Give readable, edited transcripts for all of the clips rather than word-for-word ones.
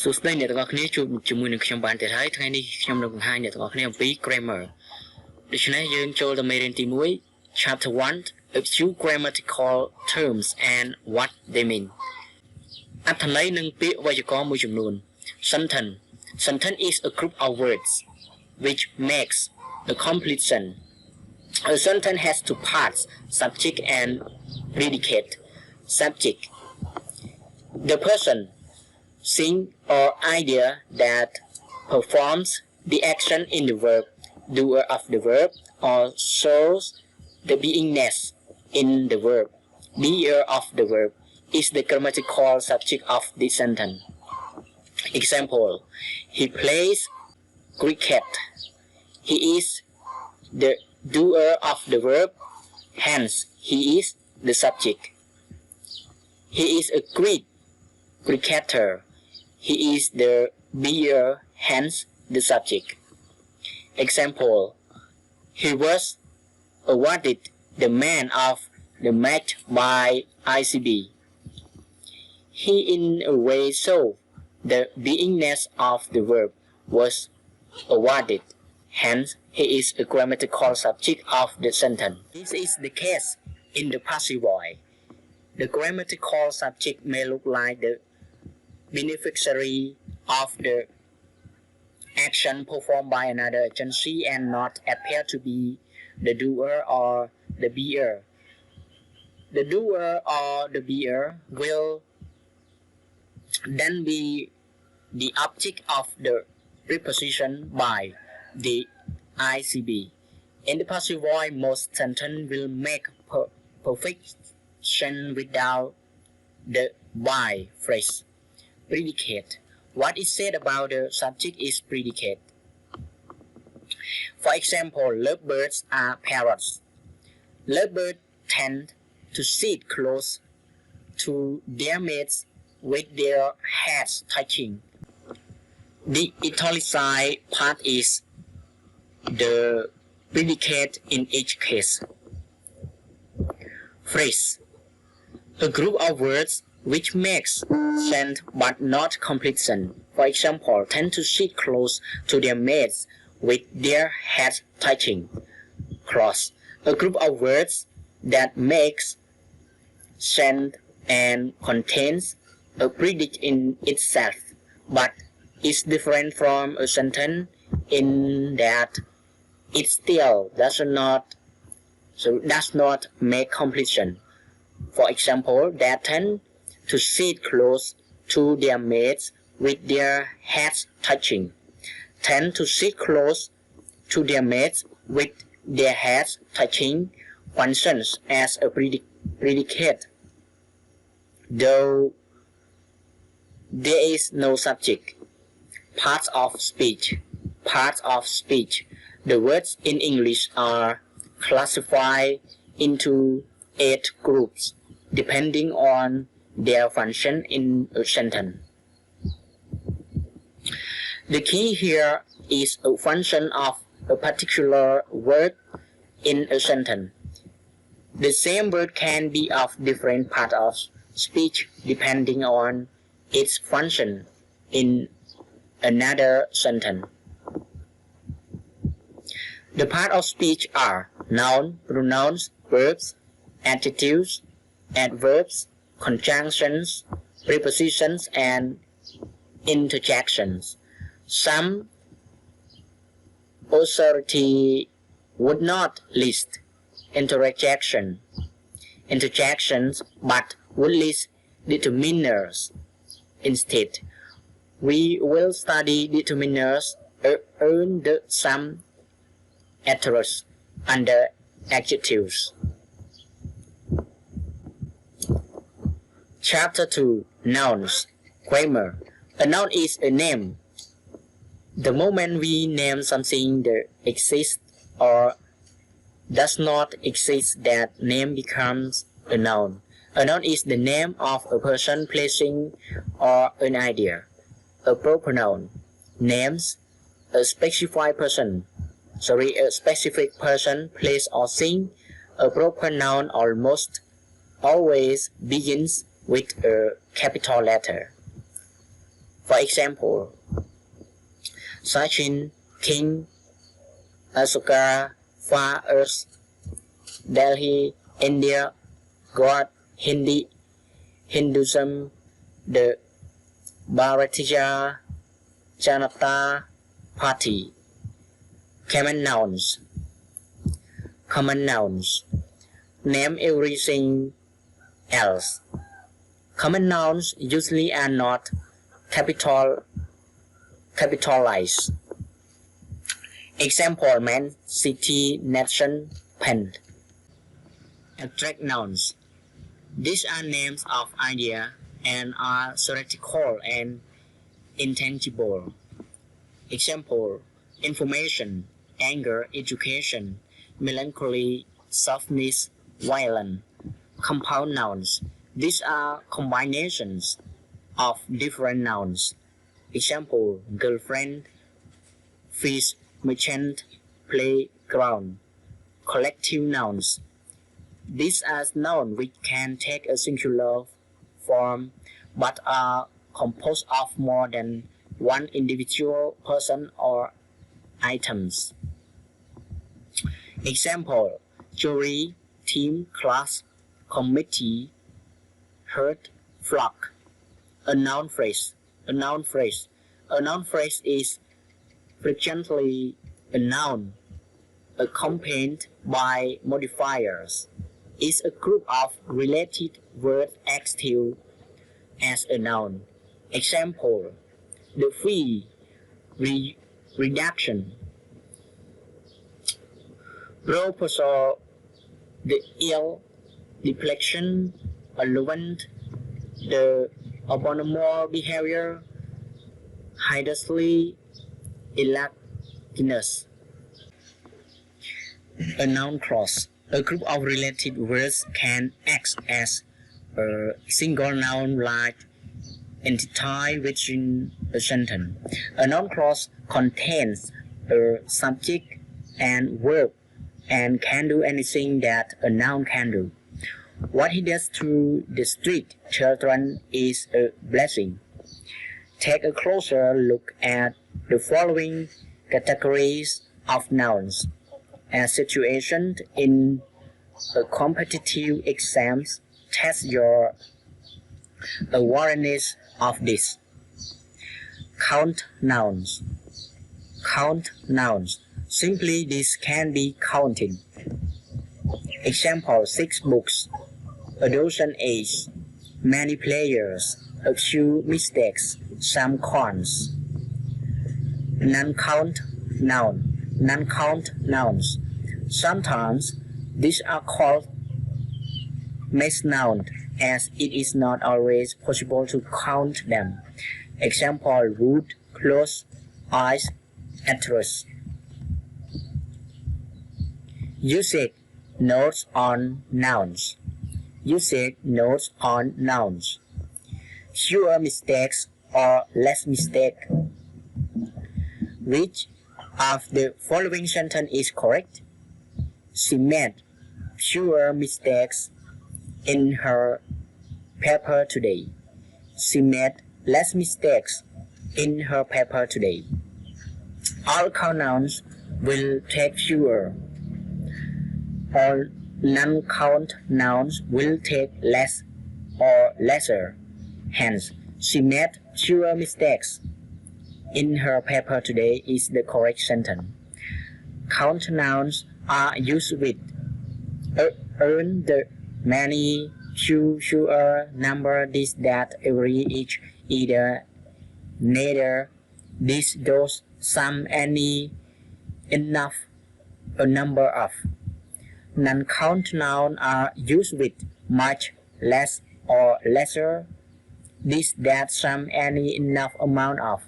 So today អ្នកទាំងអស់គ្នាជួបជាមួយនឹងខ្ញុំបានទៀតហើយថ្ងៃនេះខ្ញុំនឹងបង្ហាញអ្នកទាំងអស់គ្នាអំពី grammar ដូច្នេះយើងចូលទៅមេរៀនទី1 Chapter 1 A few grammatical terms and what they mean អត្ថន័យនិងពាក្យវេយ្យាករណ៍មួយចំនួន Sentence is a group of words which makes a complete sentence. A sentence has two parts, subject and predicate. Subject: the person, thing or idea that performs the action in the verb, doer of the verb, or shows the beingness in the verb, beer of the verb, is the grammatical subject of the sentence. Example: he plays cricket. He is the doer of the verb, hence he is the subject. He is a great cricketer. He is the beer, hence the subject. Example: he was awarded the man of the match by ICB. He in a way showed the beingness of the verb was awarded, hence he is a grammatical subject of the sentence. This is the case in the passive voice. The grammatical subject may look like the beneficiary of the action performed by another agency and not appear to be the doer or the beer. The doer or the beer will then be the object of the preposition by the ICB. In the passive voice, most sentences will make perfection without the by phrase. Predicate: what is said about the subject is predicate. For example, lovebirds are parrots. Lovebirds tend to sit close to their mates with their heads touching. The italicized part is the predicate in each case. Phrase: a group of words which makes sense but not complete sense. For example, tend to sit close to their mates with their heads touching. Clause: a group of words that makes sense and contains a predicate in itself, but is different from a sentence in that it still does not make completion. For example, they tend to sit close to their mates with their heads touching. Tend to sit close to their mates with their heads touching functions as a predicate, though there is no subject. Parts of speech. The words in English are classified into 8 groups depending on their function in a sentence. The key here is a function of a particular word in a sentence. The same word can be of different parts of speech depending on its function in another sentence. The parts of speech are noun, pronouns, verbs, adjectives, adverbs, conjunctions, prepositions, and interjections. Some authority would not list interjections but would list determiners instead. We will study determiners earn the some asterisks under adjectives. Chapter 2 Nouns. Grammar. A noun is a name. The moment we name something that exists or does not exist, that name becomes a noun. A noun is the name of a person, placing, or an idea. A proper noun names a specific person, place, or thing. A proper noun almost always begins with a capital letter. For example, Sachin, King, Ashoka, Far Earth, Delhi, India, God, Hindi, Hinduism, the Bharatiya Janata Party. Common nouns. Common nouns. Name everything else. Common nouns usually are not capitalized. Example, man, city, nation, pen. Abstract nouns. These are names of ideas and are theoretical and intangible. Example, information, anger, education, melancholy, softness, violence. Compound nouns. These are combinations of different nouns. Example, girlfriend, fish, merchant, playground. Collective nouns. These are nouns which can take a singular form but are composed of more than one individual person or items. Example, jury, team, class, committee, herd, flock. A noun phrase. A noun phrase. A noun phrase is frequently a noun accompanied by modifiers. Is a group of related words active as a noun. Example, the fee, reduction. Proposal, the ill, deflection, allowance, the abominable behavior, hideously, illuginous. A noun clause. A group of related words can act as a single noun like entity within a sentence. A noun clause contains a subject and verb and can do anything that a noun can do. What he does to the street children is a blessing. Take a closer look at the following categories of nouns. As situations in a competitive exams test your awareness of this. Count nouns. Count nouns. Simply this can be counted. Example, 6 books, a dozen eggs, many players, a few mistakes, some cons. Non-count noun. Non-count nouns. Sometimes these are called mixed nouns as it is not always possible to count them. Example, wood, clothes, eyes, actress. Usage notes on nouns. Usage notes on nouns. Fewer mistakes or less mistake. Which of the following sentence is correct? She made fewer mistakes in her paper today. She made less mistakes in her paper today. All count nouns will take fewer. All non-count nouns will take less or lesser. Hence, she made fewer mistakes in her paper today is the correct sentence. Count nouns are used with earn the many, fewer, number, this, that, every, each, either, neither, this, those, some, any, enough, a number of. Non-count nouns are used with much, less, or lesser, this, that, some, any, enough amount of,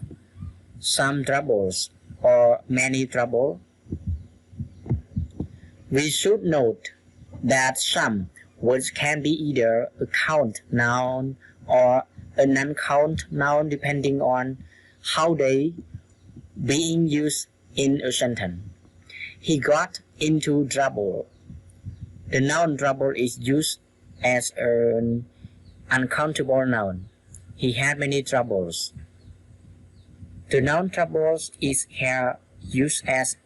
some troubles, or many trouble. We should note that some words can be either a count noun or a non-count noun depending on how they being used in a sentence. He got into trouble. The noun trouble is used as an uncountable noun. He had many troubles. The noun troubles is here used as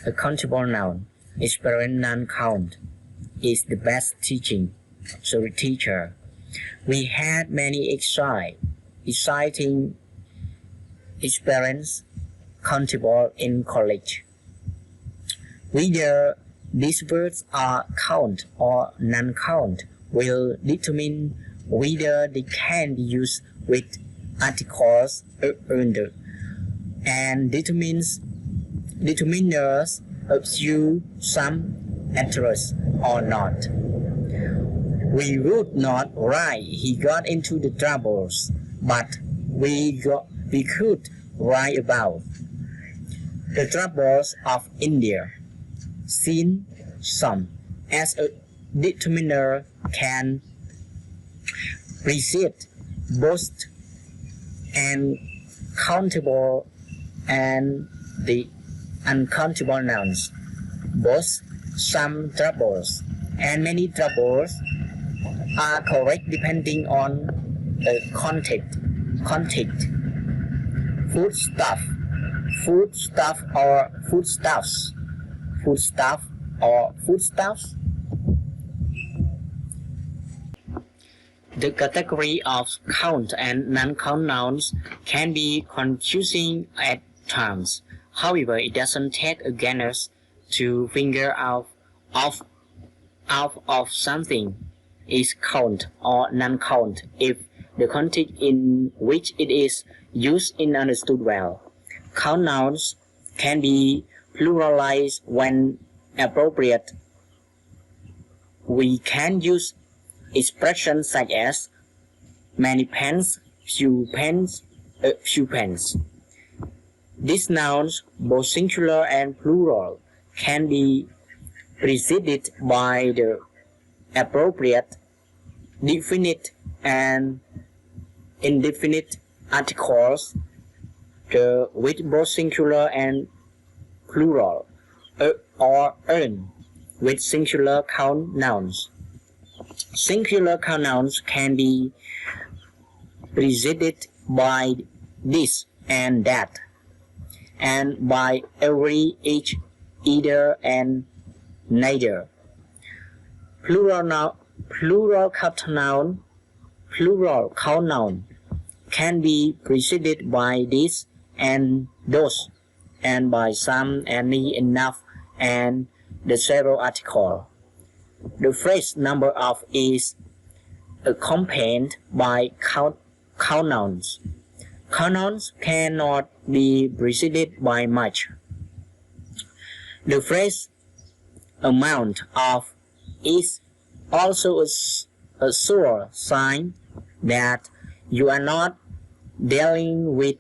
a countable noun. Experience non-count is the best teacher. We had many exciting experience countable in college. Whether these words are count or non-count will determine whether they can be used with articles under and determiners assume some interest or not. We would not write he got into the troubles, but we could write about the troubles of India. Seen some as a determiner can precede both and countable and the uncountable nouns. Both some troubles and many troubles are correct depending on the context. Foodstuff or foodstuffs. The category of count and non-count nouns can be confusing at times. However, it doesn't take a gainer to figure out of something is count or non-count if the context in which it is used is understood well. Count nouns can be pluralized when appropriate. We can use expressions such as many pens, few pens. These nouns, both singular and plural, can be preceded by the appropriate definite and indefinite articles with both singular and plural, or earn with singular count nouns. Singular count nouns can be preceded by this and that, and by every, each, either, and neither. Plural count noun can be preceded by this and those, and by some, any, enough, and the several article. The phrase number of is accompanied by count nouns. Count nouns cannot be preceded by much. The phrase amount of is also a sure sign that you are not dealing with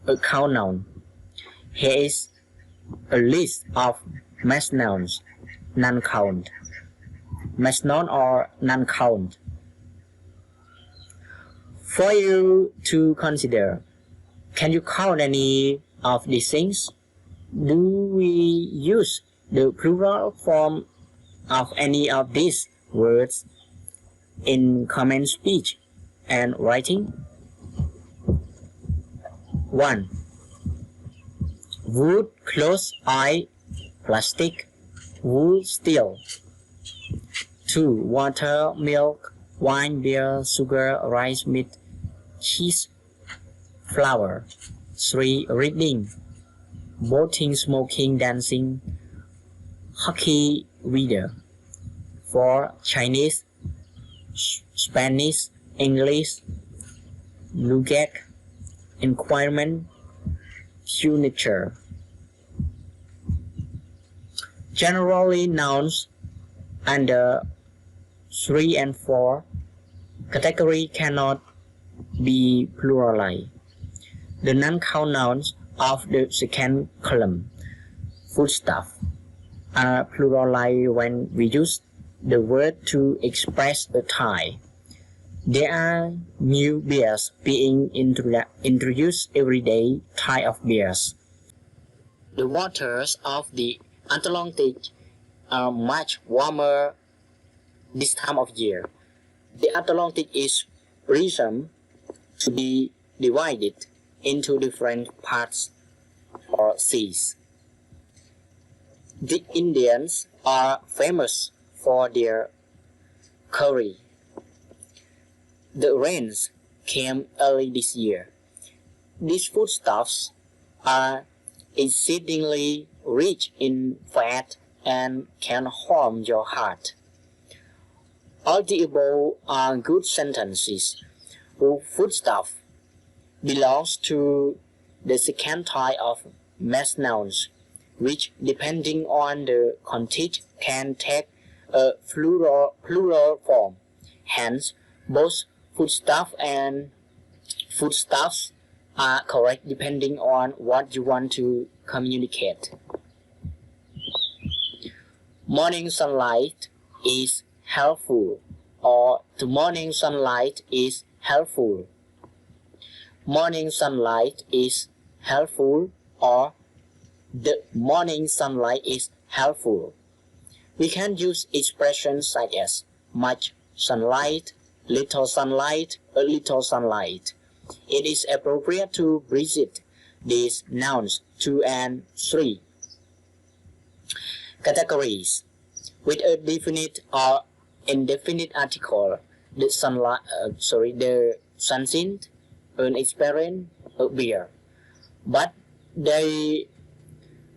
a count noun. Here is a list of mass nouns, non-count. Mass noun or non-count. For you to consider, can you count any of these things? Do we use the plural form of any of these words in common speech and writing? 1. Wood, clothes, oil, plastic, wool, steel. 2. Water, milk, wine, beer, sugar, rice, meat, cheese, flour. 3. Reading, boating, smoking, dancing, hockey, reader. 4. Chinese, Spanish, English, nougat, inquirement, furniture. Generally, nouns under 3 and 4 category cannot be pluralized. The non-count nouns of the second column, foodstuff, are pluralized when we use the word to express a type. There are new beers being introduced every day, type of beers. The waters of the Atlantic are much warmer this time of year. The Atlantic is presumed to be divided into different parts or seas. The Indians are famous for their curry. The rains came early this year. These foodstuffs are exceedingly rich in fat and can harm your heart. All the above are good sentences. Foodstuff belongs to the second type of mass nouns, which, depending on the context, can take a plural form. Hence, both foodstuff and foodstuffs are correct depending on what you want to communicate. Morning sunlight is helpful, or the morning sunlight is helpful. Morning sunlight is helpful, or the morning sunlight is helpful. We can use expressions such as much sunlight, little sunlight, a little sunlight. It is appropriate to visit these nouns 2 and 3. Categories. With a definite or indefinite article, the sunshine, an experience, a beer. But they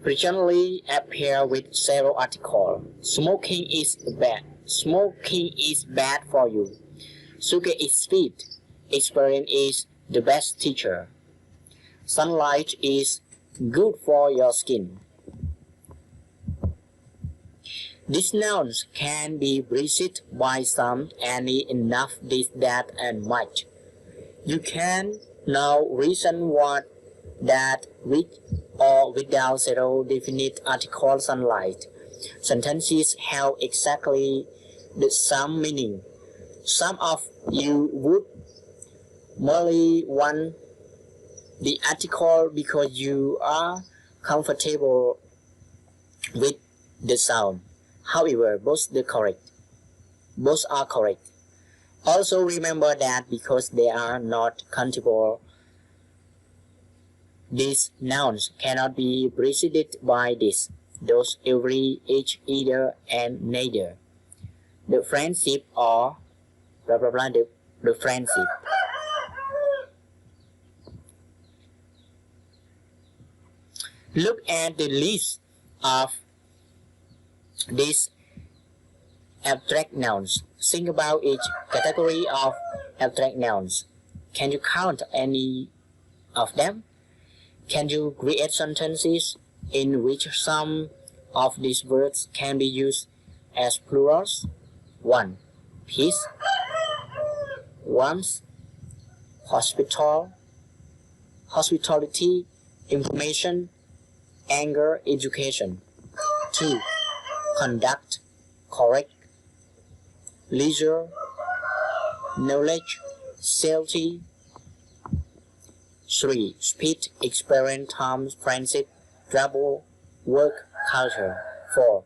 frequently appear with several articles. Smoking is bad. Smoking is bad for you. Sugar is sweet. Experience is the best teacher. Sunlight is good for your skin. These nouns can be preceded by some, any, enough, this, that, and much. You can now reason what, that, with, or without zero definite article sunlight. Sentences have exactly the same meaning. Some of you would merely want the article because you are comfortable with the sound. However, both are correct. Also remember that because they are not countable, these nouns cannot be preceded by this, those, every, each, either, and neither. The friendship or blah blah blah, the friendship. Look at the list of these abstract nouns. Think about each category of abstract nouns. Can you count any of them? Can you create sentences in which some of these words can be used as plurals? 1. Peace, warmth, hospital, hospitality, information, anger, education. 2. Conduct, correct, leisure, knowledge, safety. 3. Speed, experience, harm, friendship, trouble, work, culture. 4.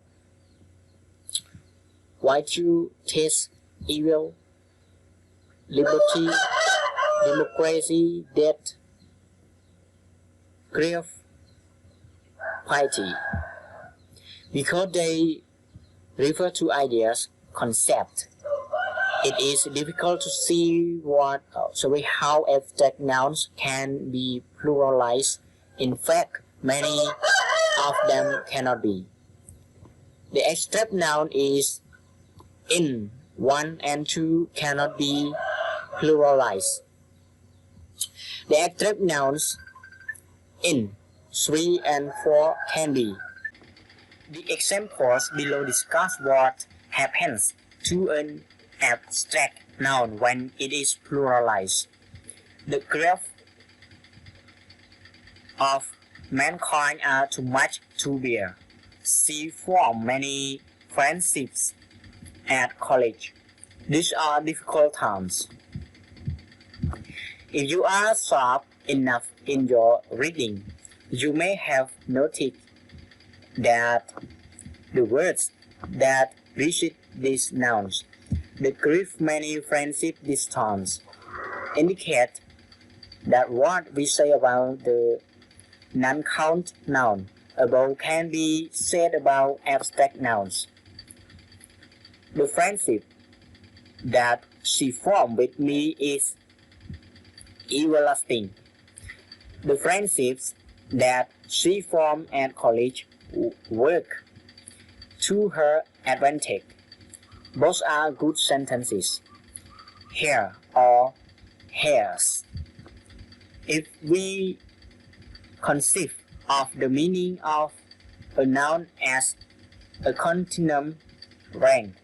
Virtue, taste, evil, liberty, democracy, death, grief, piety. Because they refer to ideas, concepts, it is difficult to see how abstract nouns can be pluralized. In fact, many of them cannot be. The abstract noun is in 1 and 2 cannot be pluralized. The abstract nouns in 3 and 4 can be. The examples below discuss what happens to an abstract noun when it is pluralized. The grief of mankind are too much to bear. She formed many friendships at college. These are difficult times. If you are sharp enough in your reading, you may have noticed that the words that precede these nouns, the grief, many, friendship, distance, indicate that what we say about the non-count noun above can be said about abstract nouns. The friendship that she formed with me is everlasting. The friendships that she formed at college work to her advantage. Both are good sentences. Here or hairs. If we conceive of the meaning of a noun as a continuum rank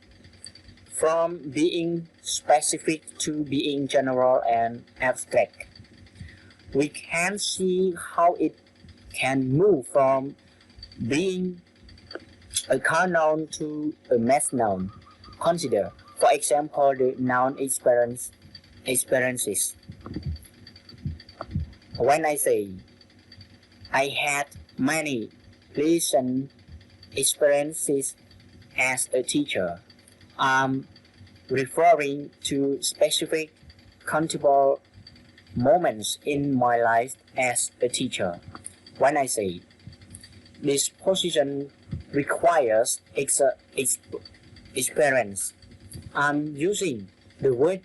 from being specific to being general and abstract, we can see how it can move from being a car noun to a mass noun. Consider, for example, the noun experiences. When I say, I had many pleasant experiences as a teacher, I'm referring to specific countable moments in my life as a teacher. When I say, this position requires experience, I'm using the word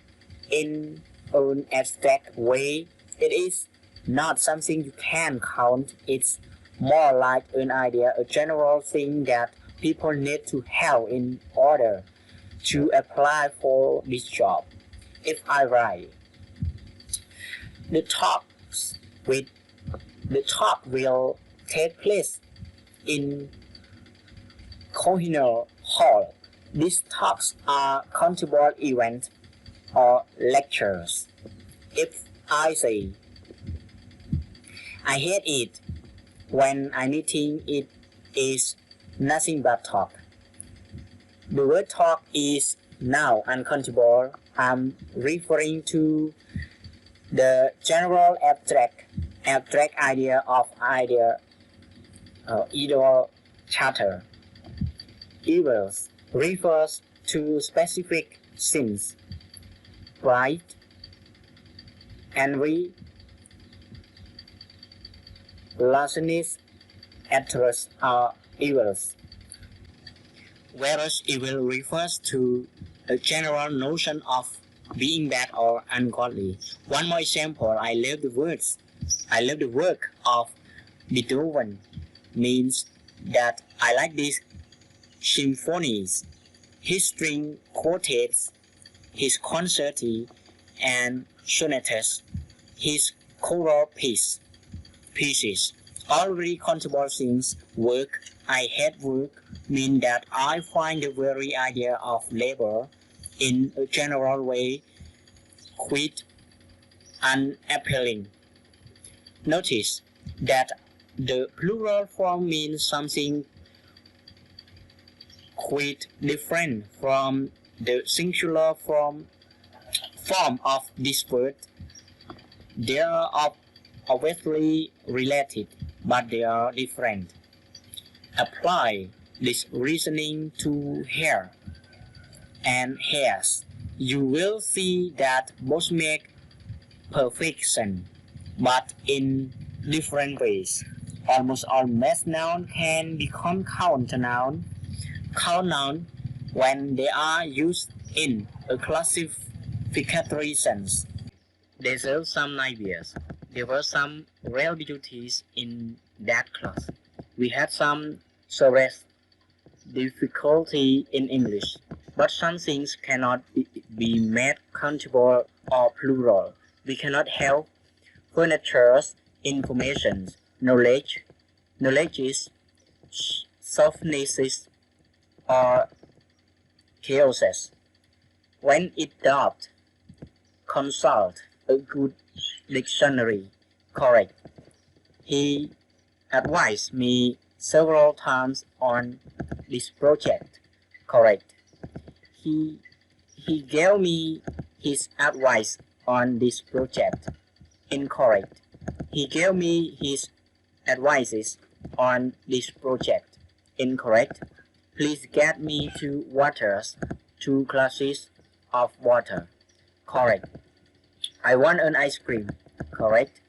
in an abstract way. It is not something you can count. It's more like an idea, a general thing that people need to have in order to apply for this job. If I write, the talk will take place in Kohinoor Hall. These talks are countable events or lectures. If I say, I hate it when I'm eating, it is nothing but talk. The word talk is now uncountable. I'm referring to the general abstract idea of either chatter. Evils refers to specific sins. Pride, envy, larcenies, etc. are evils. Whereas evil refers to a general notion of being bad or ungodly. One more example, I love the work of Beethoven means that I like these symphonies, his string quartets, his concerti and sonatas, his choral pieces. All very countable things. Work, I hate work, mean that I find the very idea of labor in a general way quite unappealing. Notice that the plural form means something quite different from the singular form of this word. They are obviously related, but they are different. Apply this reasoning to hair and hairs. You will see that both make perfect sense, but in different ways. Almost all mass nouns can become count noun when they are used in a classificatory sense. They serve some ideas. There were some real beauties in that class. We had some serious difficulty in English, but some things cannot be made countable or plural. We cannot have furniture, information, knowledges, softnesses, or chaoses. When in doubt, consult a good dictionary. Correct. He advised me several times on this project. Correct. He gave me his advice on this project. Incorrect. He gave me his advices on this project. Incorrect. Please get me 2 waters, 2 glasses of water. Correct. I want an ice cream. Correct.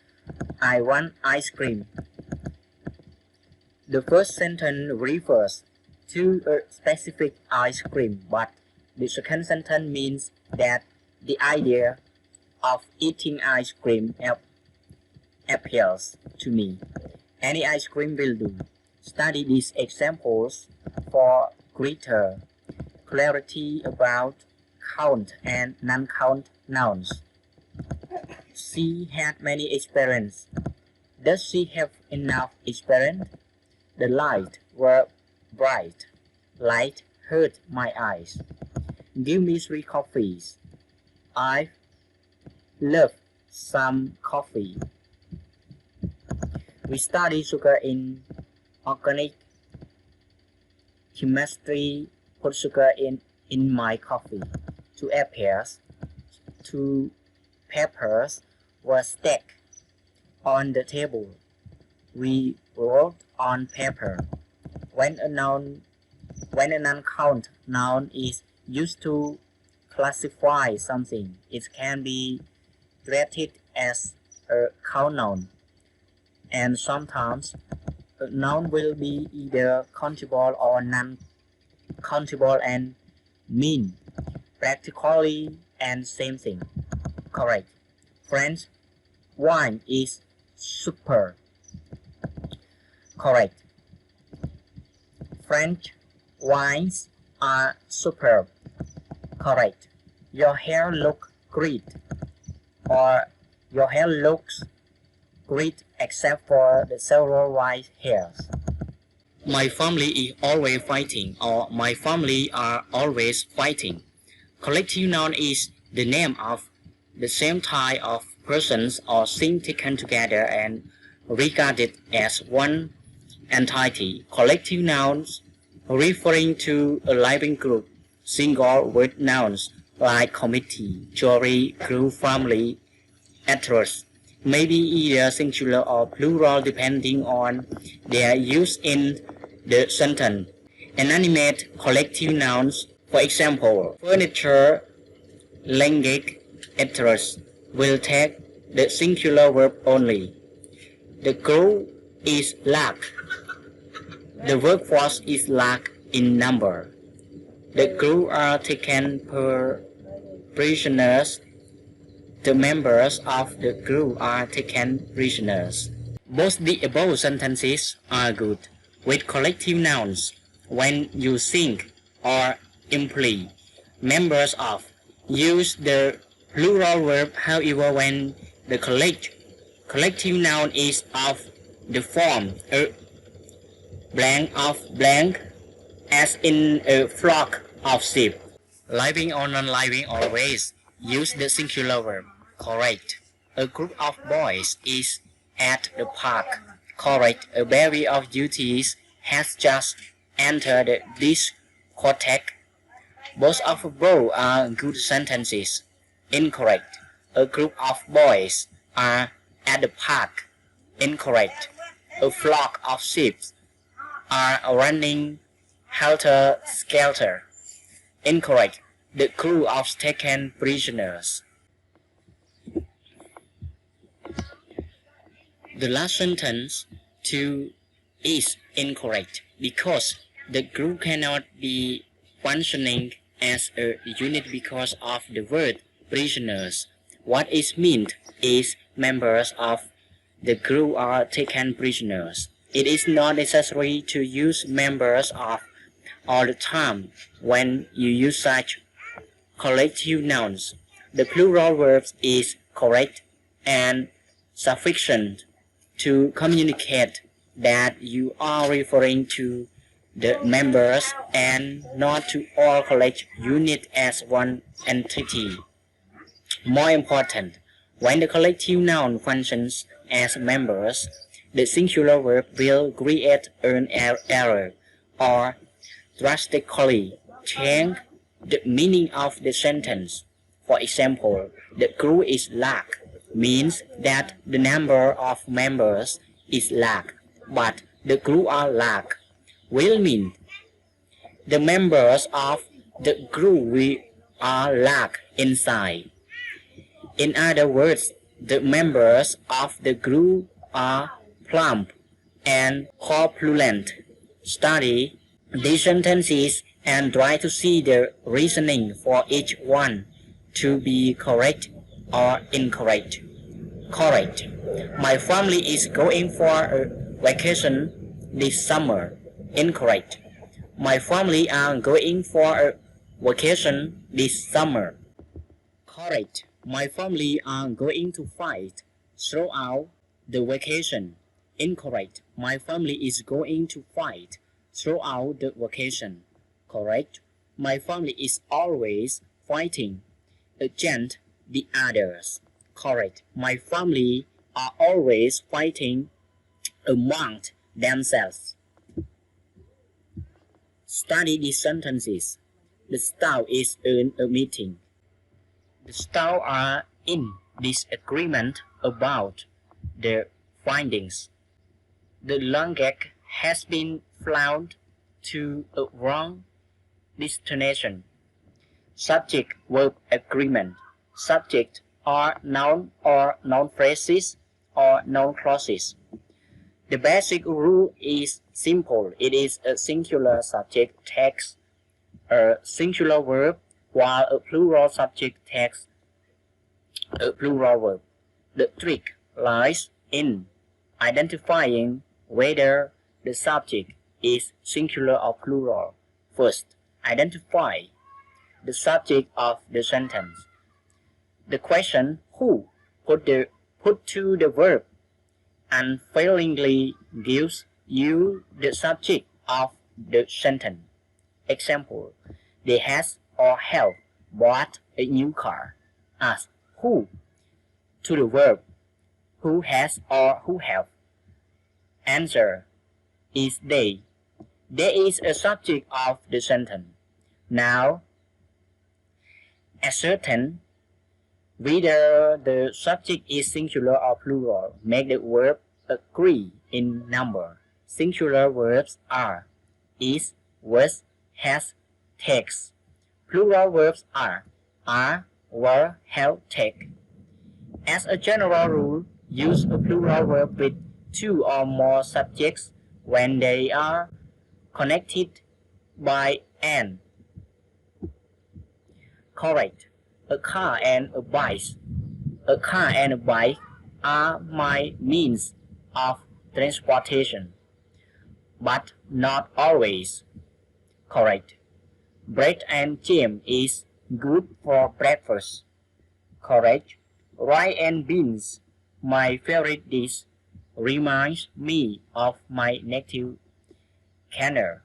I want ice cream. The first sentence refers to a specific ice cream, but the second sentence means that the idea of eating ice cream appeals to me. Any ice cream will do. Study these examples for greater clarity about count and non-count nouns. She had many experience. Does she have enough experience? The lights were bright. Light hurt my eyes. Give me 3 coffees. I love some coffee. We study sugar in organic chemistry. Put sugar in my coffee. 2 apples, 2 peppers were stacked on the table. We wrote on paper. When a non-count noun is used to classify something, it can be treated as a count noun. And sometimes a noun will be either countable or non-countable and mean practically and same thing. Correct. French wine is super. Correct. French wines are superb. Correct. Your hair looks great. Or your hair looks great except for the several white hairs. My family is always fighting, or my family are always fighting. Collective noun is the name of the same type of persons or thing taken together and regarded as one entity. Collective nouns referring to a living group. Single word nouns like committee, jury, group, family, etc. may be either singular or plural depending on their use in the sentence. Inanimate collective nouns, for example, furniture, language, etc., will take the singular verb only. The group is large. The workforce is large in number. The group are taken prisoners. The members of the group are taken prisoners. Both the above sentences are good with collective nouns when you think or imply members of. Use the plural verb, however, when the collective noun is of the form blank of blank, as in a flock of sheep. Living or non-living always use the singular verb. Correct. A group of boys is at the park. Correct. A bevy of youths has just entered the discotheque. Both of both are good sentences. Incorrect. A group of boys are at the park. Incorrect. A flock of sheep are running helter-skelter. Incorrect. The crew are taken prisoners. The last sentence, too, is incorrect because the group cannot be functioning as a unit because of the word prisoners. What is meant is members of the group are taken prisoners. It is not necessary to use members of all the time when you use such collective nouns. The plural verb is correct and sufficient to communicate that you are referring to the members and not to all collective units as one entity. More important, when the collective noun functions as members, the singular verb will create an error or drastically change the meaning of the sentence. For example, the group is large means that the number of members is large, but the group are large will mean the members of the group are large inside. In other words, The members of the group are plump and corpulent. Study these sentences and try to see the reasoning for each one to be correct or incorrect. Correct. My family is going for a vacation this summer. Incorrect. My family are going for a vacation this summer. Correct. My family are going to fight throughout the vacation. Incorrect. My family is going to fight throughout the vacation. Correct. My family is always fighting against the others. Correct. My family are always fighting among themselves. Study these sentences. The staff is in a meeting. The staff are in disagreement about the findings. The luggage has been flown to a wrong destination. Subject verb agreement. Subject are noun or noun phrases or noun clauses. The basic rule is simple. It is a singular subject takes a singular verb while a plural subject takes a plural verb. The trick lies in identifying whether the subject is singular or plural. First, identify the subject of the sentence. The question who put to the verb unfailingly gives you the subject of the sentence. Example, they has or have bought a new car. Ask who to the verb who has or who have. Answer is they. They is a subject of the sentence. Now, ascertain whether the subject is singular or plural. Make the verb agree in number. Singular verbs are is, was, has, takes. Plural verbs are were, have, take. As a general rule, use a plural verb with two or more subjects when they are connected by an. Correct. A car and a bike. A car and a bike are my means of transportation, but not always. Correct. Bread and jam is good for breakfast. Correct. Rice and beans, my favorite dish, reminds me of my native Canada.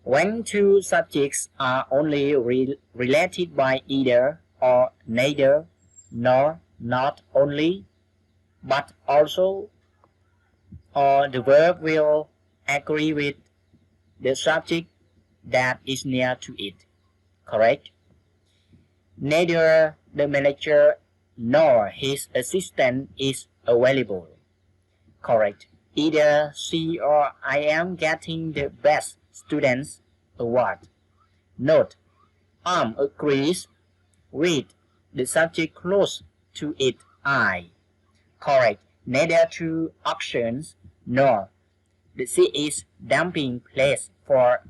When two subjects are only related by either or neither, nor not only, but also, or the verb will agree with the subject that is near to it. Correct? Neither the manager nor his assistant is available. Correct. Either she or I am getting the best students award. Note, agrees with the subject close to it, I. Correct. Neither two options nor the sea is dumping place for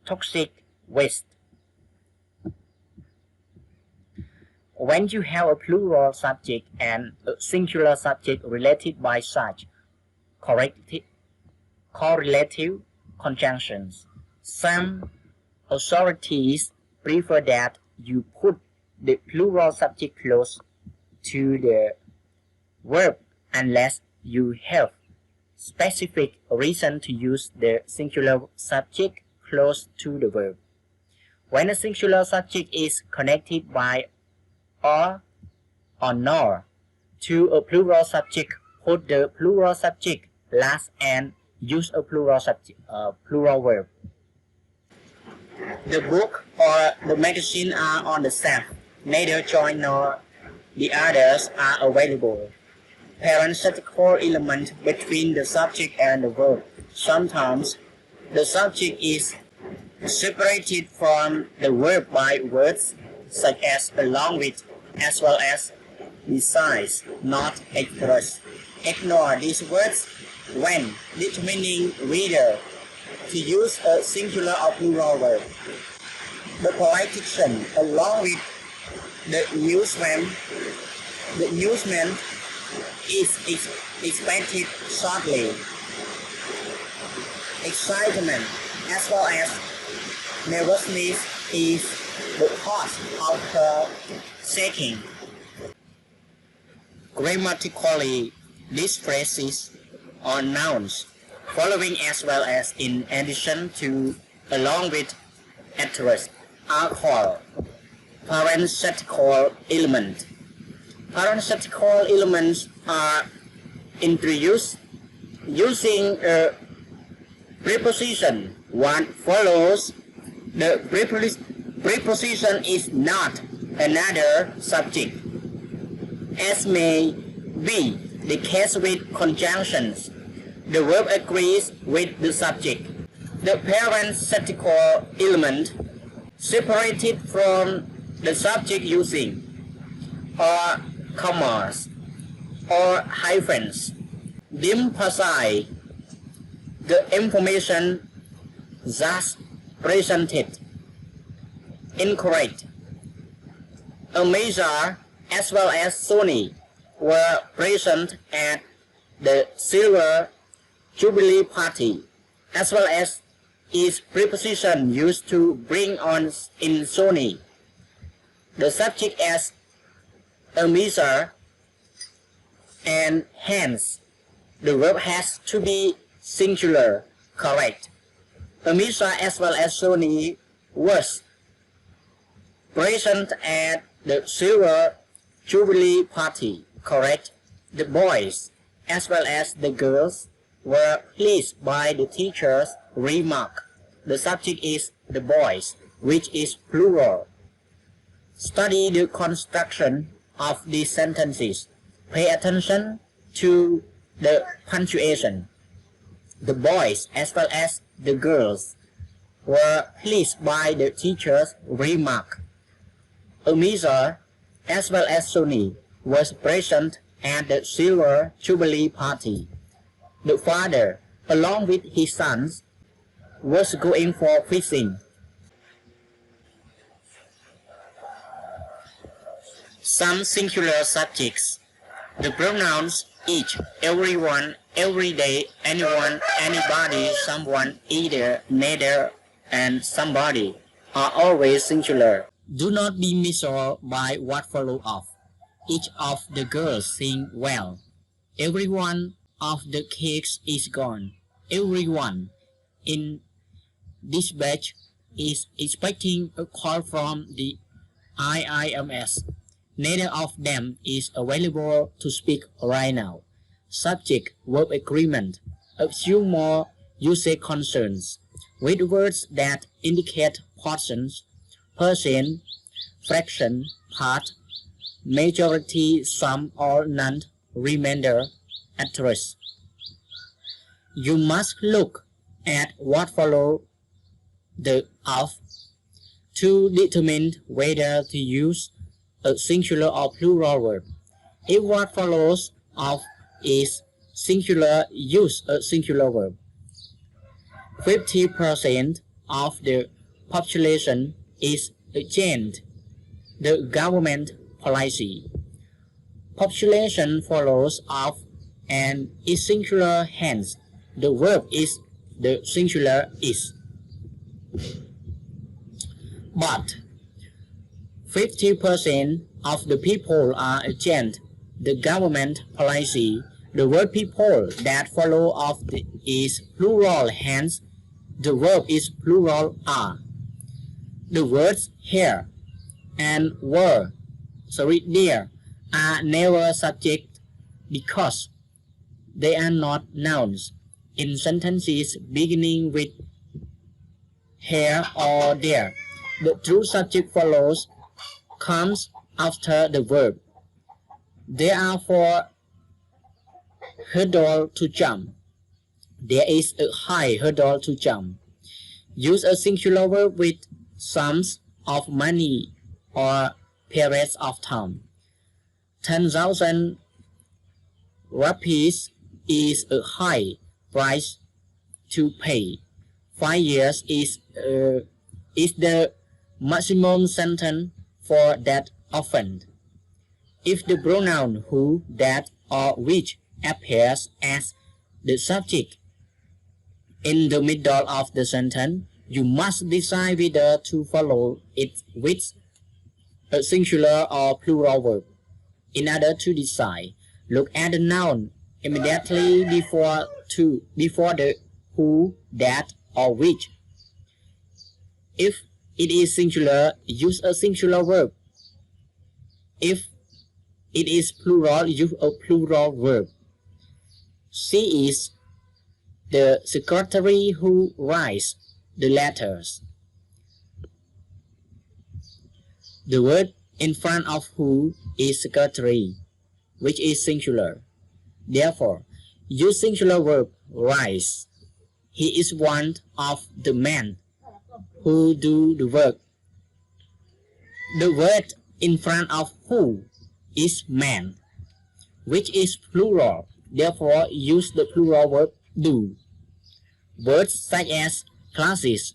toxic waste. When you have a plural subject and a singular subject related by such correlative conjunctions, some authorities prefer that you put the plural subject close to the verb unless you have specific reason to use the singular subject close to the verb. When a singular subject is connected by or nor to a plural subject, put the plural subject last and use a plural verb. The book or the magazine are on the shelf. Neither joint nor the others are available. Parenthetical element between the subject and the verb. Sometimes the subject is separated from the verb by words such as along with, as well as, besides, not extras. Ignore these words when determining whether to use a singular or plural verb. The polite diction, along with the newsman is expected shortly. Excitement as well as nervousness is the cause of her shaking. Grammatically, these phrases are nouns, following as well as in addition to, along with, asterisk, are called parenthetical element. Parenthetical elements are introduced using a preposition. One follows. The preposition is not another subject, as may be the case with conjunctions. The verb agrees with the subject. The parenthetical element separated from the subject using or commas or hyphens emphasize the information thus presented. Incorrect. A major as well as Sony were present at the Silver Jubilee Party, as well as its preposition used to bring on in Sony. The subject as a measure, and hence the verb has to be singular. Correct. A measure as well as Sony was present at the Silver Jubilee Party. Correct. The boys as well as the girls were pleased by the teacher's remark. The subject is the boys, which is plural. Study the construction of these sentences. Pay attention to the punctuation. The boys as well as the girls were pleased by the teacher's remark. A measure as well as Sony was present at the Silver Jubilee Party. The father, along with his sons, was going for fishing. Some singular subjects. The pronouns each, everyone, every day, anyone, anybody, someone, either, neither, and somebody are always singular. Do not be misled by what follow of. Each of the girls sing well. Every one of the cakes is gone. Everyone in this batch is expecting a call from the IIMS. Neither of them is available to speak right now. Subject-verb agreement. A few more usage concerns with words that indicate portions, percent, fraction, part, majority, some or none, remainder, asterisk. You must look at what follow the of to determine whether to use a singular or plural verb. If what follows of is singular, use a singular verb. 50% of the population is against the government policy. Population follows of and is singular, hence the verb is the singular is. But 50% of the people are against the government policy. The word people that follow of is plural, hence the verb is plural are. The words here and there are never subject because they are not nouns. In sentences beginning with here or there, the true subject follows comes after the verb. There are 4 hurdles to jump. There is a high hurdle to jump. Use a singular verb with sums of money or periods of time. 10,000 rupees is a high price to pay. 5 years is the maximum sentence for that offense. If the pronoun who, that, or which appears as the subject in the middle of the sentence, you must decide whether to follow it with a singular or plural verb. In order to decide, look at the noun immediately before the who, that, or which. If it is singular, use a singular verb. If it is plural, use a plural verb. She is the secretary who writes the letters. The word in front of who is secretary, which is singular. Therefore, use singular verb writes. He is one of the men who do the work. The word in front of who is man, which is plural. Therefore, use the plural verb do. Words such as glasses,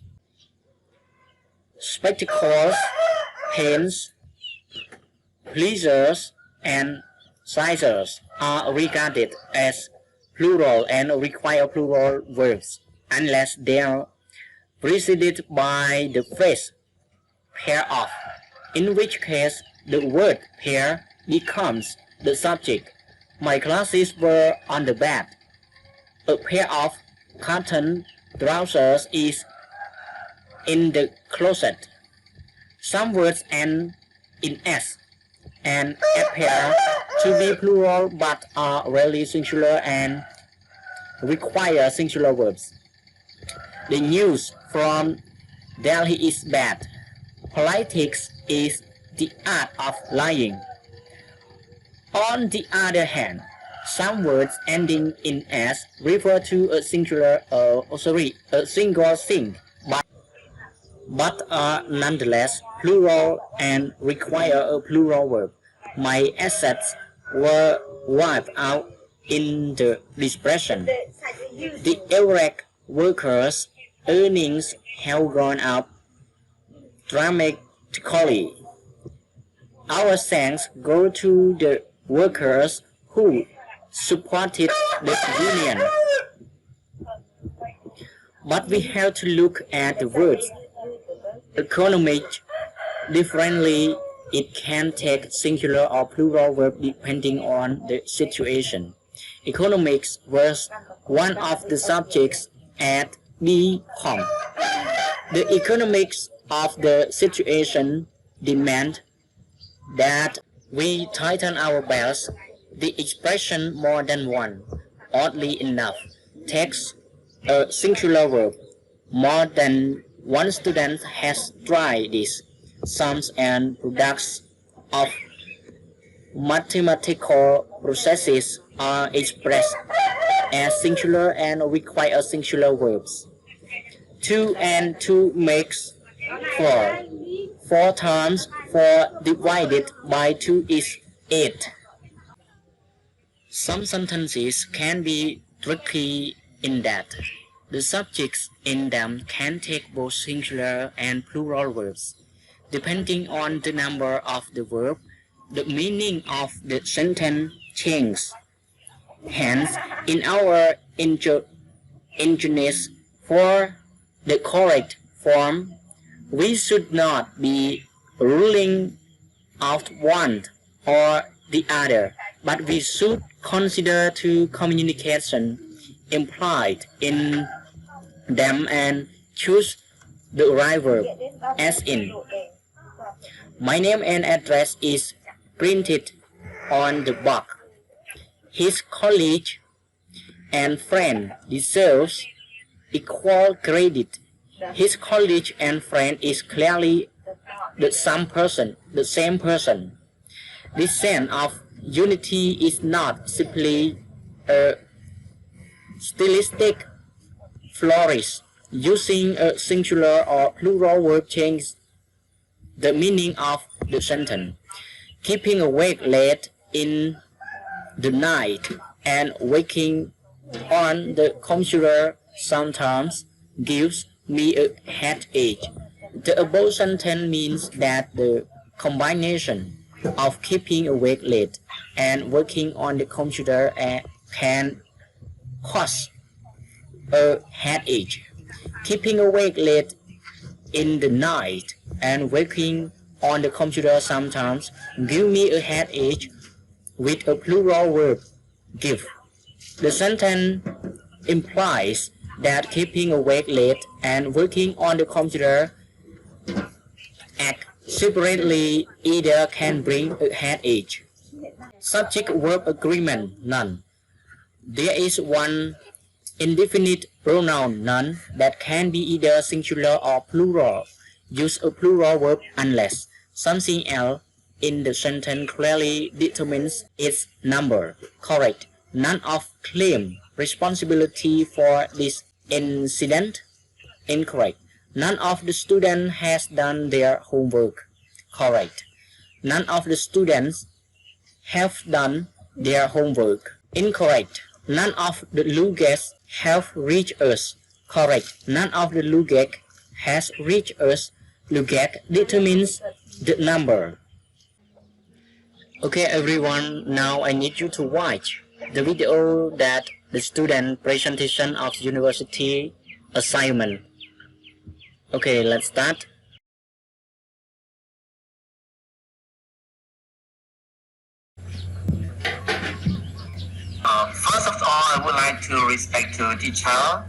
spectacles, pens, bleachers, and scissors are regarded as plural and require plural verbs unless they are preceded by the phrase pair of, in which case the word pair becomes the subject. My glasses were on the bed. A pair of cotton trousers is in the closet. Some words end in s and appear to be plural but are rarely singular and require singular verbs. The news from Delhi is bad. Politics is the art of lying. On the other hand, some words ending in s refer to a single thing, but are nonetheless plural and require a plural verb. My assets were wiped out in the depression. The average workers' earnings have gone up dramatically. Our thanks go to the workers who supported the union. But we have to look at the words economic differently. It can take singular or plural verb depending on the situation. Economics was one of the subjects at B.Com. The economics of the situation demand that we tighten our belts. The expression more than one, oddly enough, takes a singular verb. More than one student has tried this. Sums and products of mathematical processes are expressed as singular and require singular verbs. 2 and 2 makes 4. 4 times 4 divided by 2 is 8. Some sentences can be tricky in that the subjects in them can take both singular and plural verbs. Depending on the number of the verb, the meaning of the sentence changes. Hence, in our ingenious for the correct form, we should not be ruling out one or the other, but we should consider two communication implied in them and choose the right verb, as in, my name and address is printed on the box. His colleague and friend deserves equal credit. His colleague and friend is clearly the same person. This sense of unity is not simply a stylistic flourish. Using a singular or plural verb changes the meaning of the sentence. Keeping awake late in the night and working on the computer sometimes gives me a headache. The above sentence means that the combination of keeping awake late and working on the computer can cause a headache. Keeping awake late in the night and working on the computer sometimes give me a headache with a plural verb give. The sentence implies that keeping awake late and working on the computer act separately either can bring a headache. Subject-verb agreement, none. There is one indefinite pronoun, none, that can be either singular or plural. Use a plural verb unless something else in the sentence clearly determines its number. Correct. None of claim responsibility for this incident. Incorrect. None of the students has done their homework. Correct. None of the students have done their homework. Incorrect. None of the luggage have reached us. Correct. None of the luggage has reached us. Luggage determines the number. Okay everyone, now I need you to watch the video that the student presentation of university assignment. Okay, let's start. First of all, I would like to respect to teacher,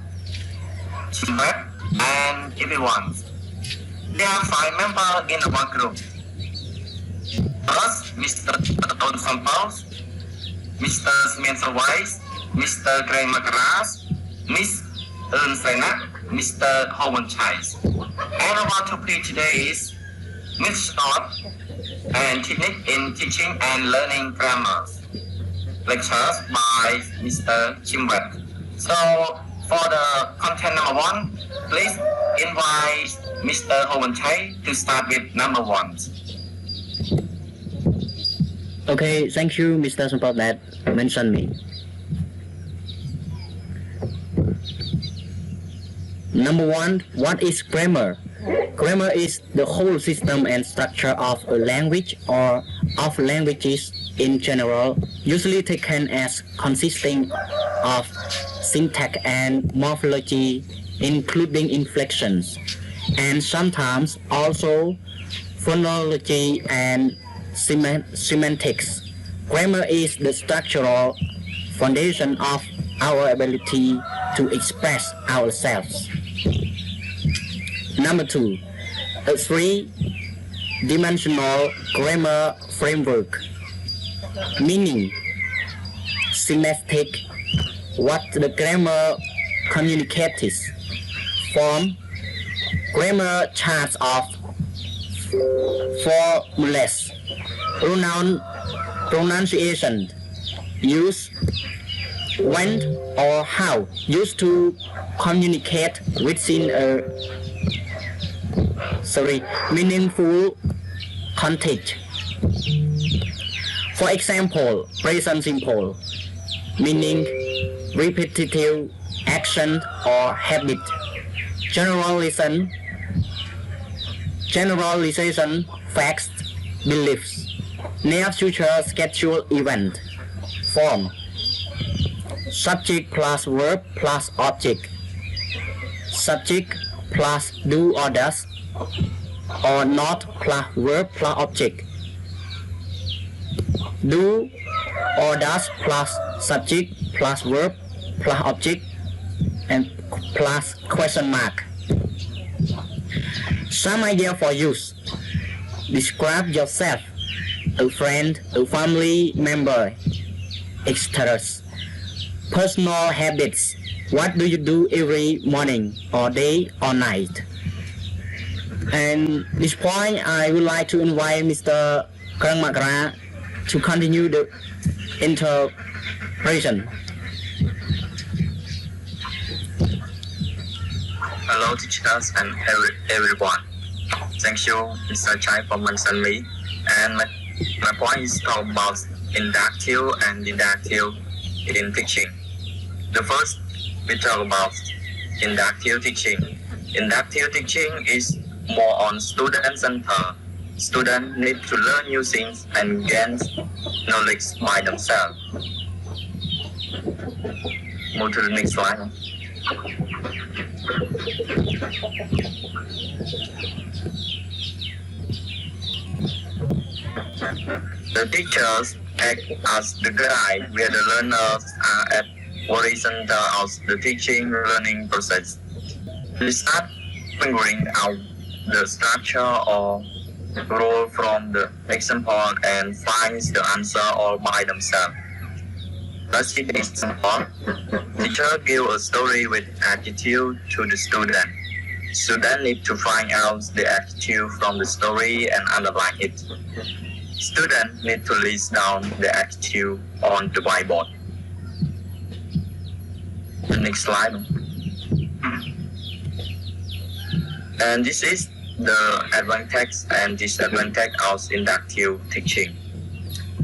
teamwork, and everyone. There are 5 members in our group. First, Mr. Ton Sampos, Mr. Spencer Weiss, Mr. Gray Makaras, Miss Sena, Mr. Howan Chais. And I want to play today is Miss Scott and technique in teaching and learning grammar. Lectures by Mr. Chimwet. So for the content number 1, please invite Mr. Howan Chai to start with number 1. Okay, thank you Mr. Sampos that mentioned me. Number 1, what is grammar? Grammar is the whole system and structure of a language or of languages in general, usually taken as consisting of syntax and morphology, including inflections, and sometimes also phonology and semantics. Grammar is the structural foundation of our ability to express ourselves. Number 2, a 3-dimensional grammar framework, meaning semantic, what the grammar communicates, form, grammar charts of formulas, pronunciation, use, when or how, used to communicate within a meaningful context. For example, present simple, meaning repetitive action or habit. Generalization, facts, beliefs. Near future scheduled event. Form, subject plus verb plus object. Subject plus do or does, or not plus verb plus object. Do or does plus subject plus verb plus object and plus question mark. Some idea for use. Describe yourself, a friend, a family member, etc. Personal habits. What do you do every morning or day or night? And this point I would like to invite Mr. Krang Makra to continue the interpretation. Hello teachers and everyone. Thank you Mr. Chai for mentioning me. And my point is about inductive and deductive in teaching. The first, we talk about inductive teaching. Inductive teaching is more on student-centered. Students need to learn new things and gain knowledge by themselves. Move to the next slide. The teachers act as the guide where the learners are at horizontal of the teaching learning process. They start figuring out the structure or role from the example and finds the answer all by themselves. Let's see the example. Teacher gives a story with attitude to the student. Student need to find out the attitude from the story and underline it. Student need to list down the attitude on the whiteboard. The next slide. And this is the advantage and disadvantage of inductive teaching.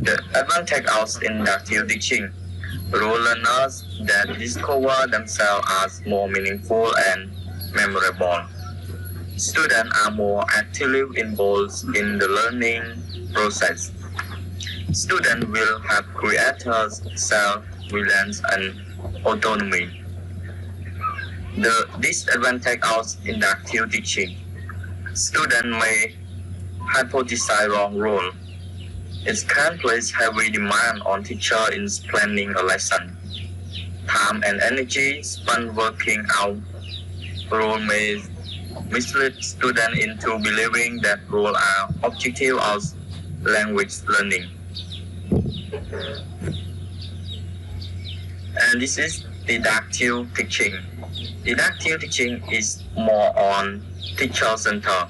The advantage of inductive teaching: role learners that discover themselves as more meaningful and memorable. Students are more actively involved in the learning process. Students will have greater self-reliance and autonomy. The disadvantage of inductive teaching: students may hypothesize wrong role. It can place heavy demand on teacher in planning a lesson. Time and energy spent working out role may mislead students into believing that roles are objective of language learning. And this is deductive teaching. Deductive teaching is more on teacher-centered.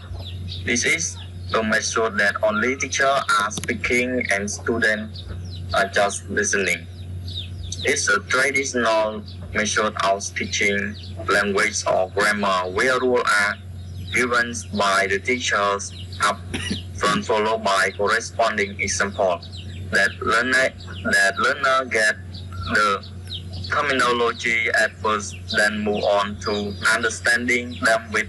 This is a method that only teachers are speaking and students are just listening. It's a traditional method of teaching language or grammar where rules are given by the teachers up front followed by corresponding example. That learner get the terminology at first, then move on to understanding them with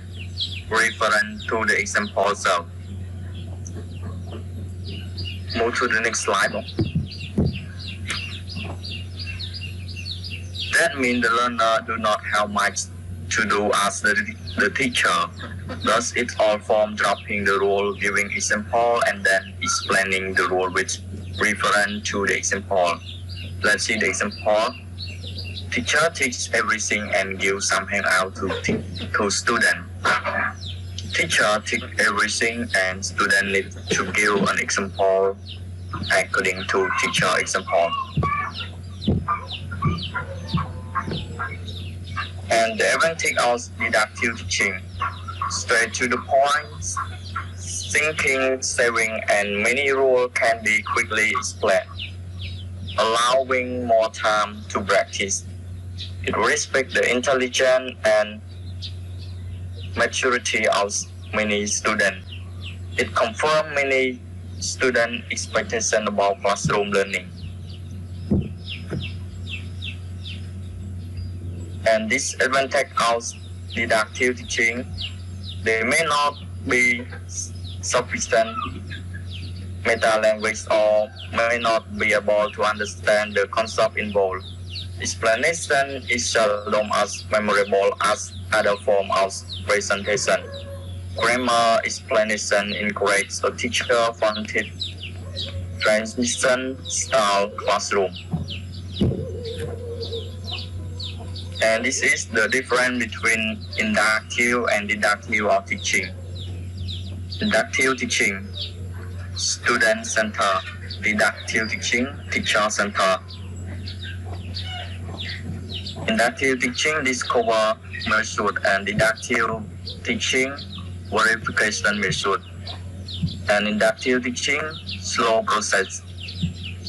reference to the example itself. Move to the next slide. That means the learner do not have much to do as the teacher. Thus, it all from dropping the role, giving example, and then explaining the role with reference to the example. Let's see the example. Teacher teaches everything and gives some handout to student. Teacher teach everything and student need to give an example according to teacher example. And the advantage of deductive teaching: straight to the point, thinking, saving, and many rules can be quickly explained, allowing more time to practice. It respects the intelligence and maturity of many students. It confirms many student expectations about classroom learning. And this advantage of deductive teaching: they may not be sufficient meta-language or may not be able to understand the concept involved. Explanation is seldom as memorable as other forms of presentation. Grammar explanation encourages a teacher-fronted transmission style classroom. And this is the difference between inductive and deductive teaching. Inductive teaching, student-centered. Deductive teaching, teacher-centered. Inductive teaching discover method and deductive teaching verification method. And inductive teaching slow process.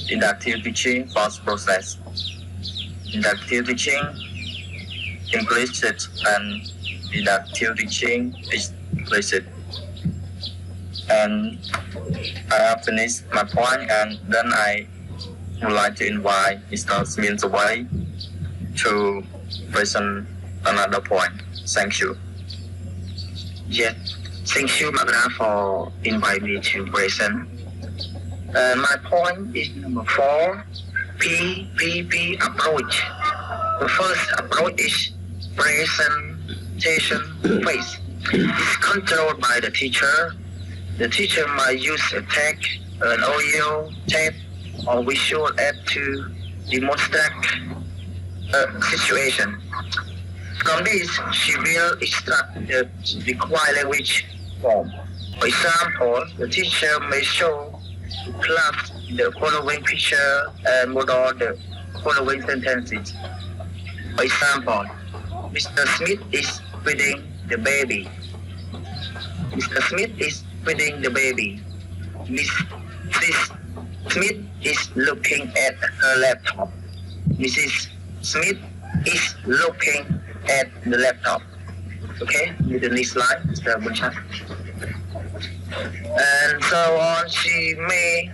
Inductive teaching fast process. Inductive teaching implicit and deductive teaching explicit. And I have finished my point, and then I would like to invite Mr. Smith away to present another point. Thank you. Yes, thank you, Magna, for inviting me to present. My point is number 4, PPP approach. The first approach is presentation phase. It's controlled by the teacher. The teacher might use a text, an audio, tape, or visual aid to demonstrate a situation. From this, she will extract the required language form. For example, the teacher may show the class the following picture and model the following sentences. For example, Mr. Smith is feeding the baby. Mr. Smith is feeding the baby. Mrs. Smith is looking at her laptop. Mrs. Smith is looking at the laptop. Okay, with the next slide, Mr. Bunchan. And so on. She may,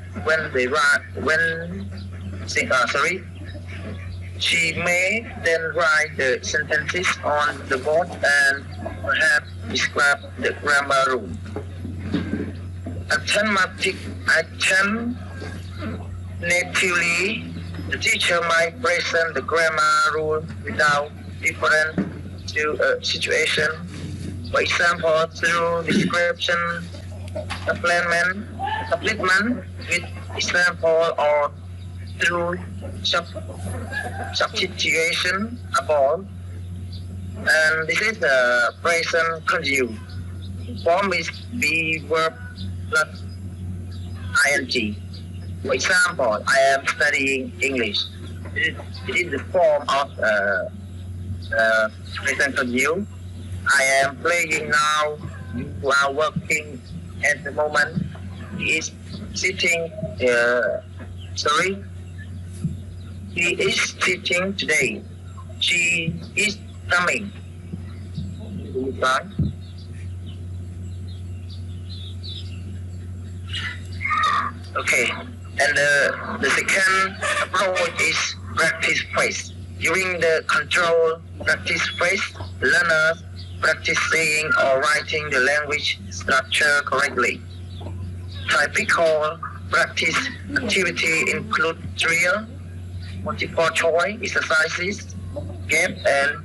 she may then write the sentences on the board and perhaps describe the grammar rule. Alternatively, the teacher might present the grammar rule without different to a situation. For example, through description, supplement with example, or through substitution above. And this is the present continuous. Form is be verb plus ing. For example, I am studying English. It is the form of present continuous. I am playing now. You are working at the moment. He is sitting. He is sitting today. She is coming. Okay, and the second approach is practice phase. During the control practice phase, learners practice saying or writing the language structure correctly. Typical practice activity include drill, multiple choice exercises, gap and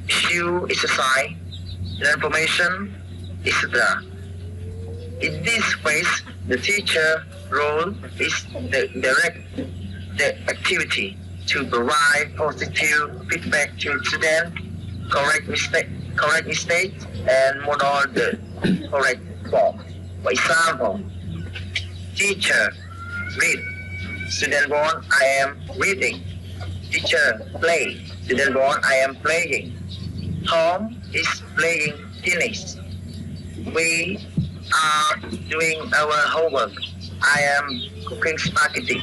issue exercise, information, etc. In this phase, the teacher role is to direct the activity to provide positive feedback to students, correct mistake, and model the correct form. For example, teacher read, student 1, I am reading. Teacher play, student 1, I am playing. Tom is playing tennis. We are doing our homework. I am cooking spaghetti.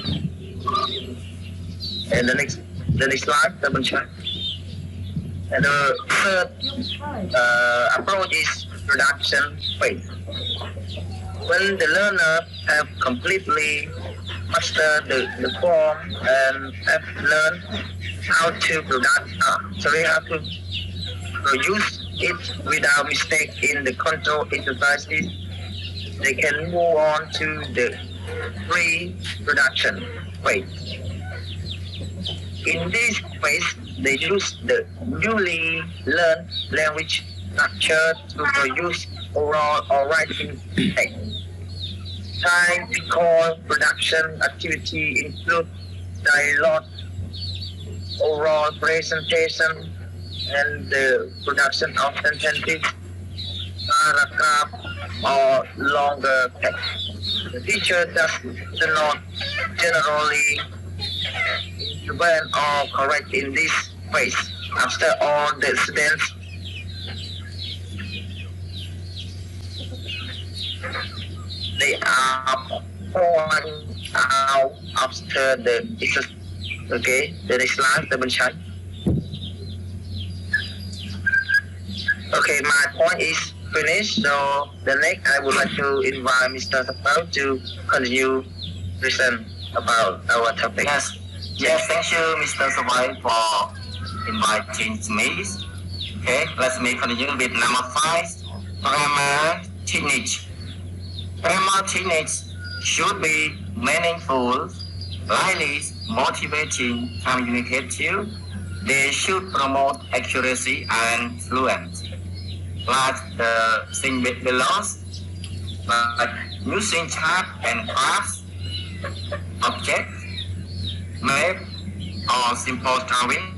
And the next slide, double check. And the third approach is production phase. When the learner have completely mastered the form and have learned how to produce it without mistake in the control exercises, they can move on to the pre-production phase. In this phase, they use the newly learned language structure to produce oral or writing text. Typical production activity include dialogue, oral presentation, and the production of sentences, paragraph, or longer text. The teacher does not generally intervene or correct in this phase. After all, the students they are point out after the okay. The next slide, double check. Okay, my point is finished. So the next, I would like to invite Mr. Sapal to continue present. about our topic. Yes, thank you, Mr. Sawai, for inviting me. Okay, let's continue with number 5, grammar technique. Grammar techniques should be meaningful, lively, motivating, communicative. They should promote accuracy and fluency. Like the thing below, like using chart and graphs, object, map, or simple drawing.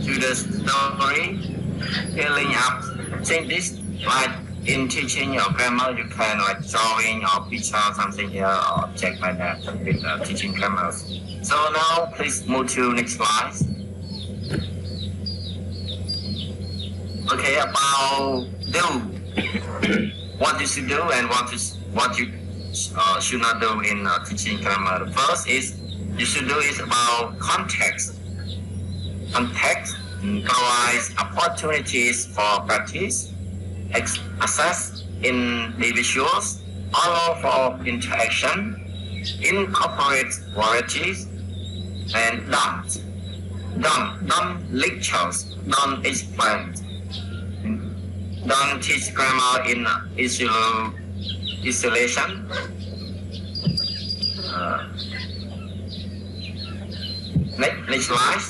To the story, filling up changes, like in teaching your grammar, you can like drawing or picture something here or object like that with teaching grammars. So now please move to next slide. Okay, about do. What you should do and what you should not do in teaching grammar. The first is you should do is about context. Context provides opportunities for practice, access individuals, allow for interaction, incorporate varieties, and don't lectures, don't explain, don't teach grammar in isolation. Next slide.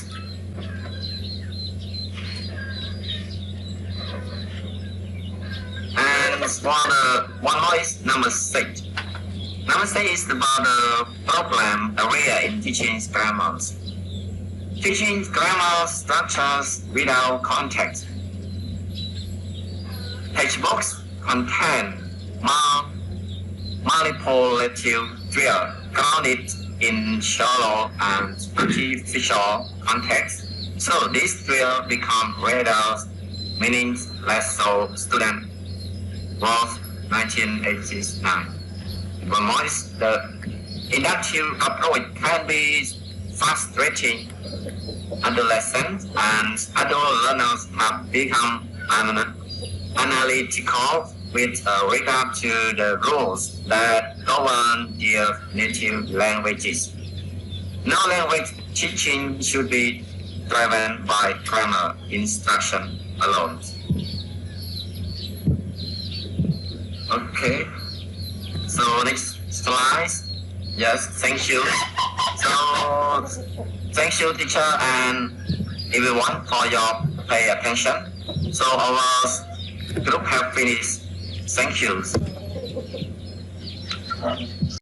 And one more is number 6. Number 6 is about the problem area in teaching grammar. Teaching grammar structures without context. Textbooks contain manipulative drill grounded in shallow and artificial context. So this drill become rather meaningless, so students was 1989. One more is the inductive approach can be frustrating. Adolescents and adult learners have become analytical with regard to the rules that govern their native languages. No language teaching should be driven by grammar instruction alone. Okay, so next slide. Yes, thank you. So, thank you, teacher and everyone for your pay attention. So our group have finished. Thank you.